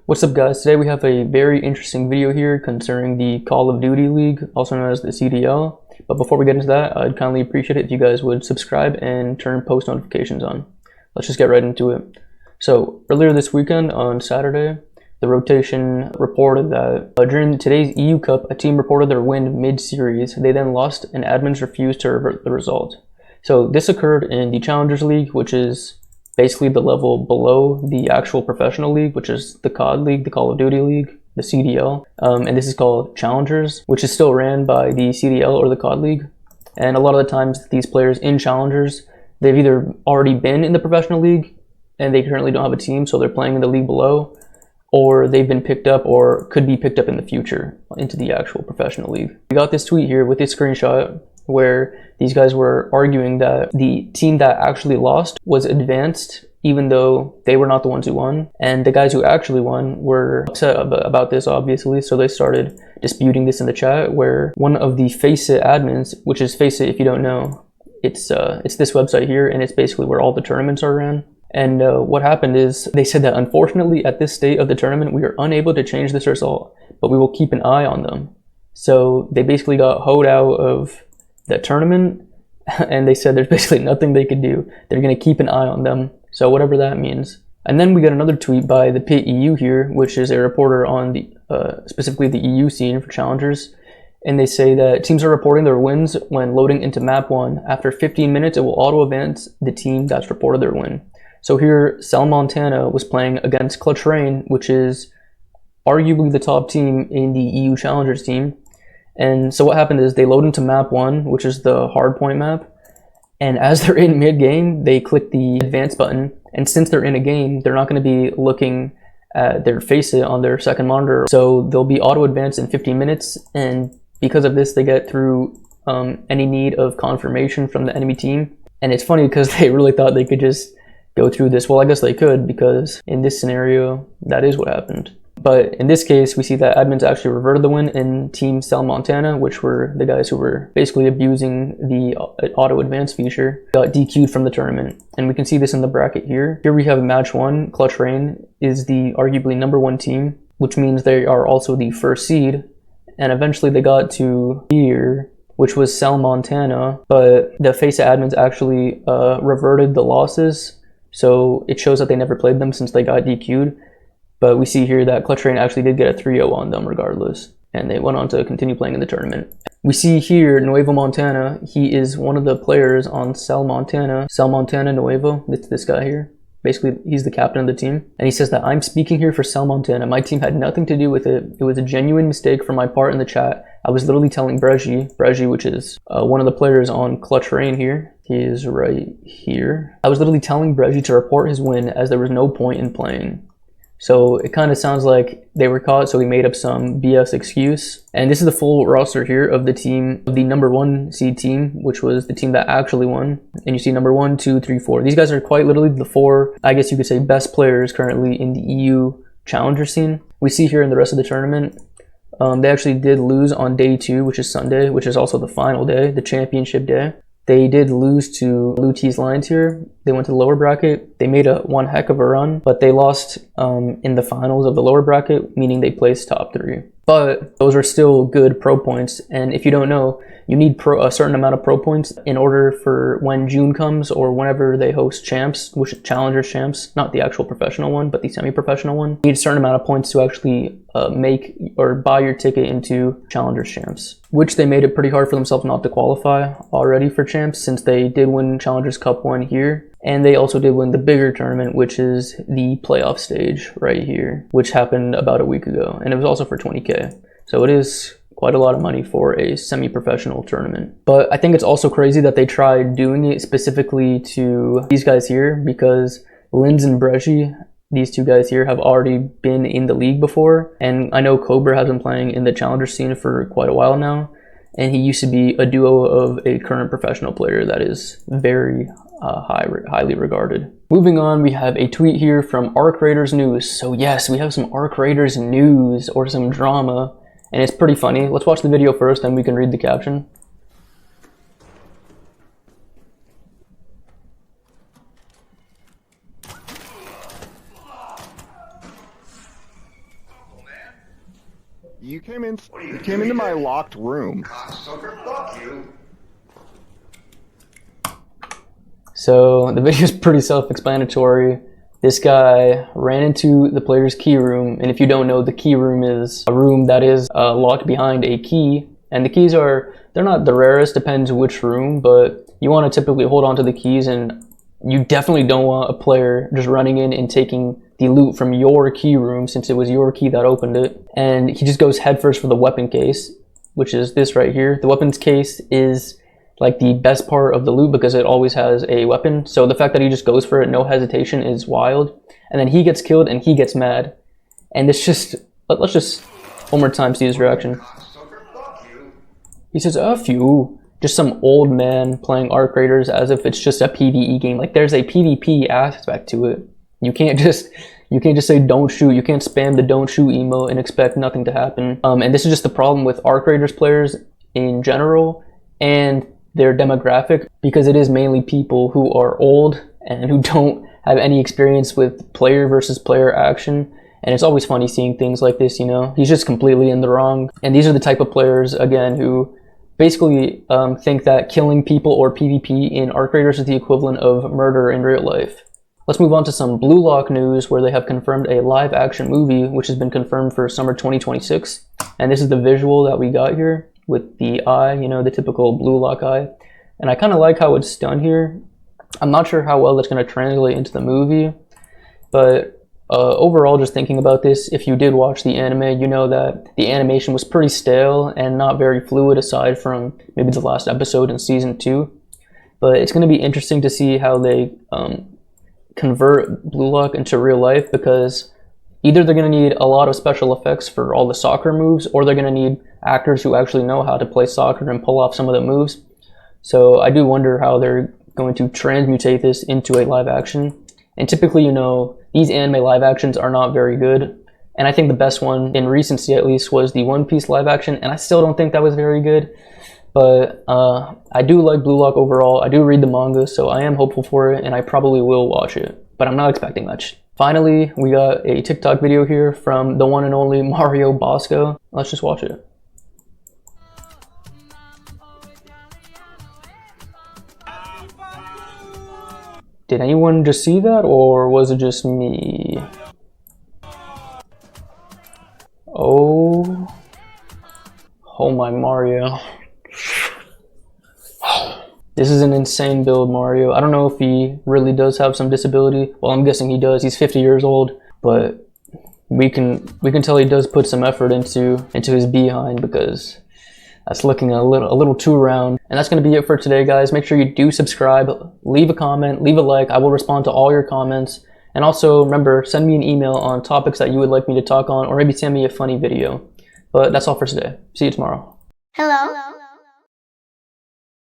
What's up guys, today we have a very interesting video here concerning the Call of Duty League, also known as the CDL. But before we get into that, I'd kindly appreciate it if you guys would subscribe and turn post notifications on. Let's just get right into it. So earlier this weekend on Saturday, the rotation reported that during today's EU Cup, a team reported their win mid-series. They then lost and admins refused to revert the result. So this occurred in the Challengers League, which is basically the level below the actual professional league, which is the COD League, the Call of Duty League, the CDL. And this is called Challengers, which is still ran by the CDL or the COD League. And a lot of the times these players in Challengers, they've either already been in the professional league and they currently don't have a team, so they're playing in the league below, or they've been picked up or could be picked up in the future into the actual professional league. We got this tweet here with this screenshot where these guys were arguing that the team that actually lost was advanced even though they were not the ones who won, and the guys who actually won were upset about this, obviously, so they started disputing this in the chat, where one of the Faceit admins, which is Faceit, if you don't know, it's this website here, and it's basically where all the tournaments are ran. And what happened is they said that unfortunately at this state of the tournament we are unable to change this result, but we will keep an eye on them. So they basically got hoed out of that tournament, and they said there's basically nothing they could do. They're going to keep an eye on them, so whatever that means. And then we got another tweet by the Pit EU here, which is a reporter on the specifically the EU scene for Challengers, and they say that teams are reporting their wins when loading into map 1. After 15 minutes it will auto advance the team that's reported their win. So here Sal Montana was playing against Clutch Rain, which is arguably the top team in the EU Challengers team. And so what happened is they load into map 1, which is the hardpoint map, and as they're in mid-game, they click the advance button, and since they're in a game, they're not going to be looking at their Faceit on their second monitor, so they'll be auto-advanced in 15 minutes, and because of this, they get through any need of confirmation from the enemy team. And it's funny because they really thought they could just go through this. Well, I guess they could, because in this scenario, that is what happened. But in this case, we see that admins actually reverted the win in Team Sal Montana, which were the guys who were basically abusing the auto advance feature, got DQ'd from the tournament. And we can see this in the bracket here. Here we have match 1. Clutch Rain is the arguably #1 team, which means they are also the first seed. And eventually they got to here, which was Sal Montana, but the Faceit admins actually reverted the losses. So it shows that they never played them since they got DQ'd. But we see here that Clutch Rain actually did get a 3-0 on them regardless, and they went on to continue playing in the tournament. We see here Nuevo Montana. He is one of the players on Sal Montana Nuevo. It's this guy here. Basically, he's the captain of the team. And he says that I'm speaking here for Sal Montana. My team had nothing to do with it. It was a genuine mistake from my part in the chat. I was literally telling Bregi, which is one of the players on Clutch Rain here. He is right here. I was literally telling Bregi to report his win as there was no point in playing. So it kind of sounds like they were caught, so he made up some BS excuse. And this is the full roster here of the team, of the #1 seed team, which was the team that actually won. And you see number 1, 2, 3, 4. These guys are quite literally the 4, I guess you could say, best players currently in the EU Challenger scene. We see here in the rest of the tournament, they actually did lose on day 2, which is Sunday, which is also the final day, the championship day. They did lose to Luti's Lions here. They went to the lower bracket. They made one heck of a run, but they lost in the finals of the lower bracket, meaning they placed top 3. But those are still good pro points, and if you don't know, you need a certain amount of pro points in order for when June comes or whenever they host champs, which is Challengers champs, not the actual professional one, but the semi-professional one. You need a certain amount of points to actually make or buy your ticket into Challengers champs, which they made it pretty hard for themselves not to qualify already for champs, since they did win Challengers Cup 1 here. And they also did win the bigger tournament, which is the playoff stage right here, which happened about a week ago. And it was also for 20K. So it is quite a lot of money for a semi-professional tournament. But I think it's also crazy that they tried doing it specifically to these guys here, because Linz and Bregi, these two guys here, have already been in the league before. And I know Cobra has been playing in the Challenger scene for quite a while now. And he used to be a duo of a current professional player that is very highly regarded. Moving on, we have a tweet here from Arc Raiders News. So yes, we have some Arc Raiders news, or some drama, and it's pretty funny. Let's watch the video first, then we can read the caption. You came into my locked room. Fuck you. So the video is pretty self-explanatory. This guy ran into the player's key room, and if you don't know, the key room is a room that is locked behind a key, and the keys they're not the rarest, depends which room, but you want to typically hold on to the keys, and you definitely don't want a player just running in and taking the loot from your key room since it was your key that opened it. And he just goes headfirst for the weapon case, which is this right here. The weapons case is like the best part of the loot because it always has a weapon. So the fact that he just goes for it, no hesitation, is wild. And then he gets killed and he gets mad. And it's just, let's just one more time see his reaction. He says, "F you." Just some old man playing Arc Raiders as if it's just a PvE game. Like there's a PvP aspect to it. You can't just say don't shoot. You can't spam the don't shoot emote and expect nothing to happen. And this is just the problem with Arc Raiders players in general and their demographic, because it is mainly people who are old and who don't have any experience with player versus player action. And it's always funny seeing things like this, you know. He's just completely in the wrong. And these are the type of players, again, who basically think that killing people or PvP in Arc Raiders is the equivalent of murder in real life. Let's move on to some Blue Lock news, where they have confirmed a live action movie, which has been confirmed for summer 2026. And this is the visual that we got here with the eye, you know, the typical Blue Lock eye. And I kind of like how it's done here. I'm not sure how well that's going to translate into the movie, but overall, just thinking about this, if you did watch the anime, you know that the animation was pretty stale and not very fluid aside from maybe the last episode in season 2. But it's going to be interesting to see how they convert Blue Lock into real life, because either they're going to need a lot of special effects for all the soccer moves, or they're going to need actors who actually know how to play soccer and pull off some of the moves. So I do wonder how they're going to transmutate this into a live action. And typically, you know, these anime live actions are not very good. And I think the best one in recency, at least, was the One Piece live action, and I still don't think that was very good. But I do like Blue Lock overall. I do read the manga, so I am hopeful for it, and I probably will watch it. But I'm not expecting much. Finally, we got a TikTok video here from the one and only Mario Bosco. Let's just watch it. Did anyone just see that, or was it just me? Oh my Mario. This is an insane build, Mario. I don't know if he really does have some disability. Well, I'm guessing he does. He's 50 years old, but we can tell he does put some effort into his behind, because that's looking a little too round. And that's going to be it for today, guys. Make sure you do subscribe, leave a comment, leave a like. I will respond to all your comments. And also, remember, send me an email on topics that you would like me to talk on, or maybe send me a funny video. But that's all for today. See you tomorrow. Hello.